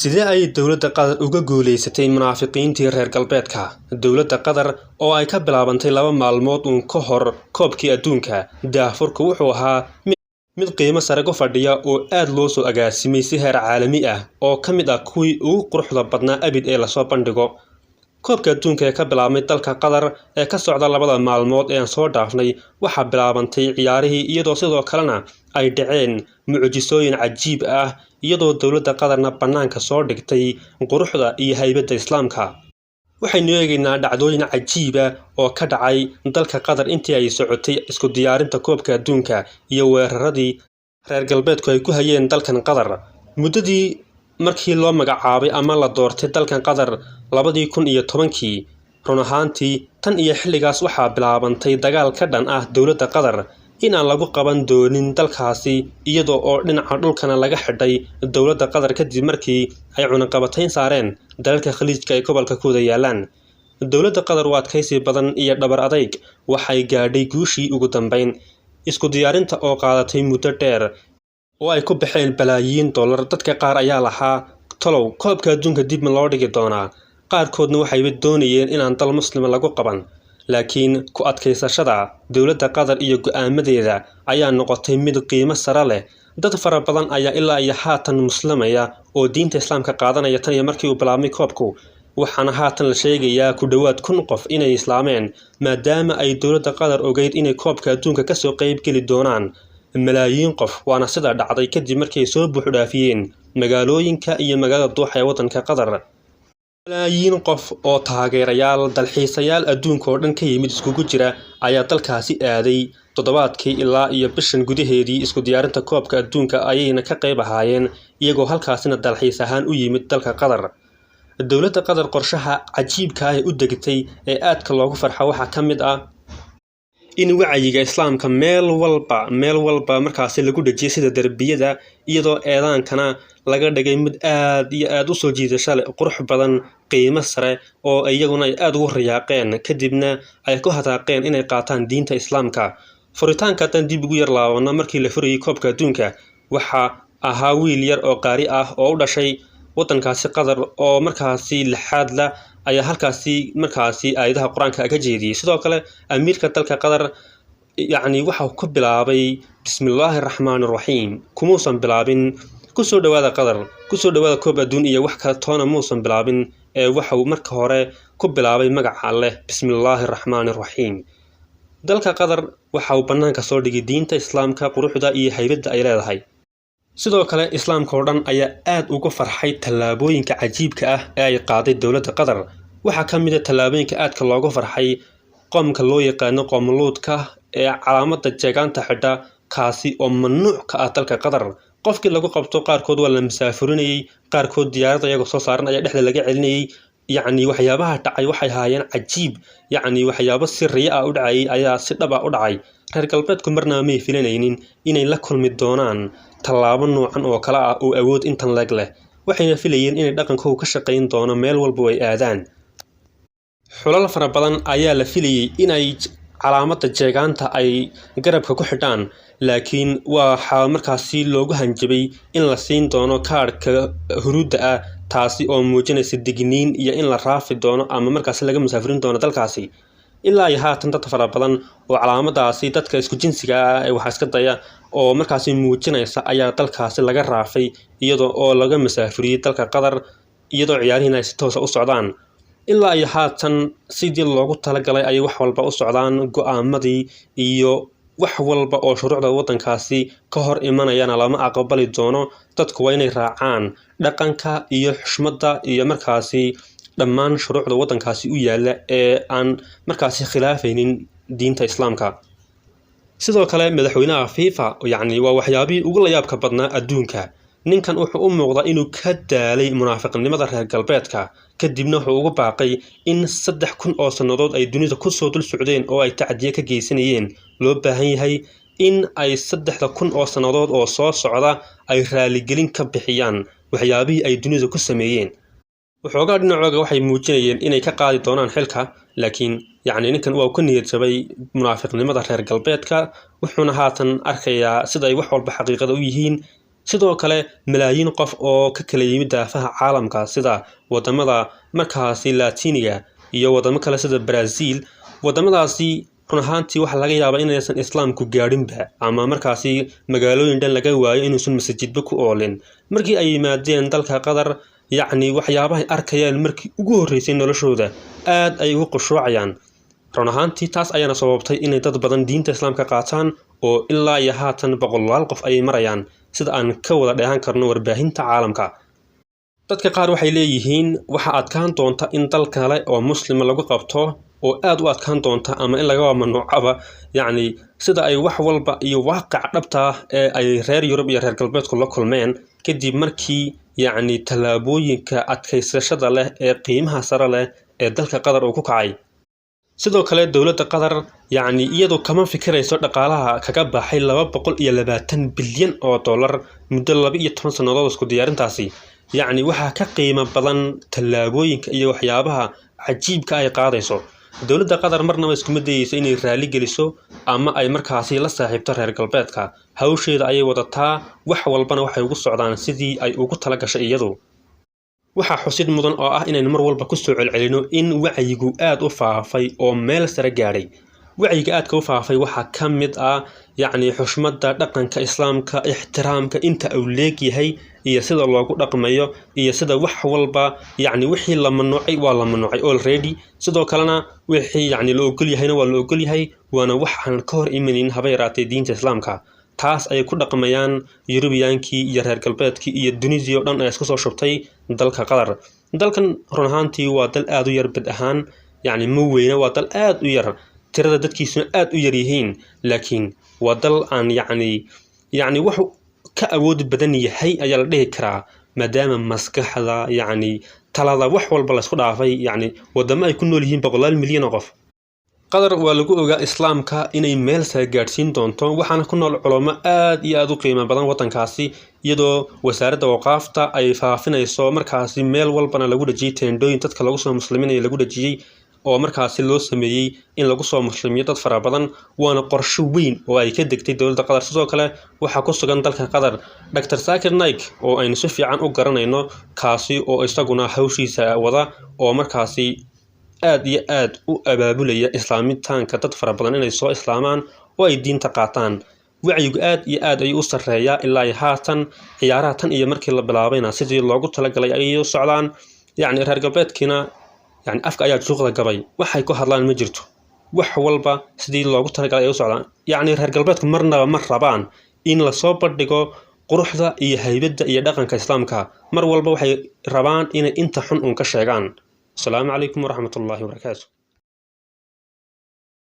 Sidee ay dowladda Qatar uga guuleysatay munaafiqiintii reer galbeedka? Dowladda Qatar oo ay ka bilaabantay 2 maalmood uun ka hor koobkii adduunka, daahfurku wuxuu ahaa mid qiimo sare ku fadhiya oo aad loo soo agaasimay si heer caalami ah oo ka mid ah kuwii ugu quruxda badnaa abid ee lasoo bandhigo. Koobka adduunka ee ka bilaabmay dalka Qatar ee ka socda 2 maalmood ee aan soo dhaafnay waxaa bilaabantay ciyaarihii iyadoo sidoo kalena ay dhaceen mucjisooyin cajiib ah iyadoo dowladda Qatarna banaanka soo dhigtay quruxda iyo haybadda Islaamka. Waxaynu eegaynaa dhacdooyin cajiib ah oo ka dhacay dalka Qatar intii ay socotay isku diyaarinta koobka adduunka iyo weeraradii reer galbeedku ay ku hayeen dalkan Qatar. Muddadii markii loo magacaabay ama la doortay dalkan Qatar 2010kii, run ahaantii tan iyo xilligaas waxaa bilaabantay dagaal ka dhan ah dowladda Qatar in aan lagu qaban doonin dalkaasi iyadoo oo dhinaca dhulkana laga xidhay dowladda Qatar kadib markii ay cunaqabatayn saareen dalalka khaliijka ee gobolka ku wada yaalaan. Dowladda Qatar waa adkaysi badan iyo dhabar adayg waxay gaadhay guushii ugu dambeyn isku diyaarinta oo qaadatay muddo dheer oo ay ku baxeen balaayiin dollar. Dadka qaar ayaa lahaa talow koobka adduunka dib ma loo dhigi doonaa, qaarkoodna waxay doonayeen inaan dal muslima lagu qaban. Laakiin ku adkaysashada dowladda Qatar iyo go'aamadeeda ayaa noqotay mid qiimo sare leh. Dad fara badan ayaa ilaa iyo haatan muslimaya oo diinta Islaamka qaadanaya tan iyo markii uu bilaabmay koobku, waxaana haatan la sheegayaa ku dhawaad 1000 qof inay islaameen maadaama ay dowladda Qatar ogeyd inay koobka adduunka ka soo qayb geli doonaan malaayiin qof. Waana sida dhacday kadib markii ay soo buux dhaafiyeen magaalooyinka iyo magaalada Dooxa ee waddanka Qatar. Malaayiin qof oo taageerayaal dalxiisayaal adduunka oo dhan ka yimid iskugu jira ayaa dalkaasi aaday toddobaadkii ilaa iyo bishan gudaheedii isku diyaarinta koobka adduunka ayayna ka qayb ahaayeen iyagoo halkaasina dalxiis ahaan u yimid dalka Qatar. Dowladda Qatar qorshaha cajiibka ah ee u degtay ee aadka loogu farxo waxaa ka mid ah in wacyiga Islaamka meel walba markaasi lagu dhajiyay sida darbiyada iyadoo eedaankana laga dhigay mid aad iyo aad u soo jiidasho leh, qurux badan, qiimo sare oo iyaguna ay aad ugu riyaaqeen kadibna ay ku hadaaqeen inay qaataan diinta Islaamka. Furitaanka tan dib ugu yar laabana markii la furayay koobka adduunka waxa ahaa wiil yar oo qaari ah oo u dhashay waddankaasi Qatar oo markaasi lixaad la ayaa halkaasi markaasi aayadaha quraanka ka jeediyay. Sidoo kale amiirka dalka Qatar waxa uu ku bilaabay bismillaahir rahmaanir rahiim, kumuusan bilaabin kusoo dhawaada Qatar, kusoo dhawaada koob adduun iyo wax kale toona muusan bilaabin ee waxa uu marka hore ku bilaabay magaca Alle bismillaahir rahmaanir rahiim. Dalka Qatar waxa uu banaanka soo dhigay diinta Islaamka, quruxda iyo haybadda ay leedahay. Sidoo kale Islaamka oo dhan ayaa aad uga farxay tallaabooyinka cajiibka ah ee ay qaaday dowladda Qatar. Waxaa ka mid ah tallaabooyinka aadka looga farxay qoomka loo yaqaano qoomuluudka ee calaamadda jeegaanta xidha kaasi oo mamnuuc ka ah dalka Qatar. Qofkii lagu qabto qaarkood waa la musaafurinayay, qaarkood diyaaradda iyagoo soo saaran ayaa dhexda laga celinayay. Waxyaabaha dhacay waxay ahaayeen cajiib, waxyaabo sirriye ah u dhacay ayaa si dhab ah u dhacay. Reer galbeedku marnaba may filanaynin inay la kulmi doonaan tallaabo noocan oo kale ah oo awood intan leeg leh. Waxayna filayeen inay dhaqankooda ka shaqayn doono meel walba ay aadaan. Xulal fara badan ayaa la filayay inay calaamadda jeegaanta ay garabka ku xidhaan, laakiin waxaa markaasi loogu hanjabay in la siin doono kaadhka huruudda ah taasi oo muujinaysa digniin iyo in la raafi doono ama markaasi laga musaafirin doono dalkaasi. Ilaa iyo haatan dad fara badan oo calaamadaasi dadka isku jinsiga ah ee waxa iska daya oo markaasi muujinaysa ayaa dalkaasi laga raafay iyadoo oo laga musaafiriyay dalka Qatar iyadoo ciyaarihiina ay si toos ah u socdaan. Ilaa iyo haatan sidii loogu talagalay ay wax walba u socdaan, go'aamadii iyo wax walba oo shuruucda waddankaasi ka hor imanayana lama aqbali doono. Dadku waa inay raacaan dhaqanka iyo xushmadda iyo markaasi dhammaan shuruucda waddankaasi u yaala ee aan markaasi khilaafaynin diinta Islaamka. Sidoo kale madaxweynaha FIFA waa waxyaabihii ugu la yaabka badnaa adduunka. Ninkan wuxuu u muuqdaa inuu ka daalay munaafiqnimada reer galbeedka kadibna wuxuu ugu baaqay in 3000 oo sannadood ay dunida ku soo dul socdeen oo ay tacdiye ka geysanayeen loo baahan yahay in ay 3000 oo sannadood oo soo socda ay raaligelin ka bixiyaan waxyaabihii ay dunida ku sameeyeen. Waxoogaa dhinacooga waxay muujinayeen inay ka qaadi doonaan xilka, laakiin ninkan waa ku niyad jabay munaafiqnimada reer galbeedka wuxuuna haatan arkayaa sida ay wax walba xaqiiqada u yihiin sidoo kale malaayiin qof oo ka kala yimid daafaha caalamka sida wadamada markaasi Laatiiniga iyo wadamo kale sida Brazil. wadamadaasi run ahaantii waxa laga yaabaa inaysan islaamku gaadhinba ama markaasi magaalooyin dhan laga waayo inuusan masjidba ku oolin markii ay yimaadeen dalka Qatar. yacni waxyaabaha ay arkayaan markii ugu horeysay noloshooda aad ay ugu qushuucayaan. run ahaantii taas ayaana sababtay inay dad badan diinta islaamka qaataan oo ilaa iyo haatan boqolaal qof ay marayaan sida aan ka wada dheehan karno warbaahinta caalamka. dadka qaar waxay leeyihiin waxa adkaan doonta in dal kale oo muslima lagu qabto oo aad u adkaan doonta ama in laga mamnuucaba yacni sida ay wax walba iyo waaqic dhabta ah ee ay reer Yurub iyo reer galbeedku la kulmeen kadib markii yacni tallaabooyinka adkaysashada leh ee qiimaha sare leh ee dalka Qatar uu ku kacay. sidoo kale dowladda Qatar yacni iyadoo kama fikirayso dhaqaalaha kaga baxay 220 bilyan oo dollar muddo 12 sanadood isku diyaarintaasi yacni waxa ka qiimo badan tallaabooyinka iyo waxyaabaha cajiibka ay qaadayso. dowladda Qatar marnaba iskuma dayayso inay raali geliso ama ay markaasi la saaxiibto reer galbeedka. hawsheeda ayay wadataa, wax walbana waxay ugu socdaan sidii ay ugu tala gashay iyadu. waxa xusid mudan oo ah inaan mar walba ku soo celcelino in wacyigu aad u faafay oo meel sare gaadhay. wacyiga aadka u faafay waxa ka mid ah yacni xushmada dhaqanka islaamka, ixtiraamka inta uu leeyahay iyo sida loogu dhaqmayo iyo sida wax walba yacni wixii la mamnuucay waa la mamnuucay already. sidoo kalena wixii yacni la ogol yahayna waa la ogol yahay, waana wax aan ka hor imanin haba yaraatee diinta islaamka. taas ay ku dhaqmayaan Yurubiyankii iyo reer galbeedkii iyo dunidii oo dhan ay isku soo shubtay dalka Qatar. dalkan run ahaantii waa dal aad u yar bad ahaan, yacni ma weyna, waa dal aad u yar, tirada dadkiisuna aad u yar yihiin, laakiin waa dal aan yacni wax ka awood badan yahay ayaa la dhihi karaa maadaama maskaxda yacni talada wax walba la isku dhaafay. yacni wadamo ay ku nool yihiin boqolaal milyan oo qof. Qatar waa lagu ogaa islaamka inay meel sare gaadhsiin doonto, waxaana ku nool culamo aad iyo aad u qiimo badan wadankaasi, iyadoo wasaaradda waqaafta ay faafinayso markaasi meel walbana lagu dhajiyay teendooyin dadka lagu soo muslimiinaya lagu dhajiyay oo markaasi loo sameeyay in lagu soo muslimiyo dad fara badan. waana qorshe weyn oo ay ka degtay dowladda Qatar. sidoo kale waxaa ku sugan dalka Qatar Dr. Zakir Naik oo aynu si fiican u garanayno, kaasi oo isaguna hawshiisa wada oo markaasi aad iyo aad u abaabulaya islaamitaanka dad fara badan inay soo islaamaan oo ay diinta qaataan. wacyigu aad iyo aad ayuu u sarreeyaa ilaa haatan. ciyaaraha tan iyo markii la bilaabayna sidii loogu talagalay ayay u socdaan. yacni reer galbeedkiina yacni afka ayaa suuqda gabay, waxay ku hadlaan ma jirto, wax walba sidii loogu talagalay ay u socdaan. yacni reer galbeedku marnaba ma rabaan in la soo bandhigo quruxda iyo haybadda iyo dhaqanka islaamka. mar walba waxay rabaan inay inta xun uun ka sheegaan. السلام عليكم ورحمة الله وبركاته.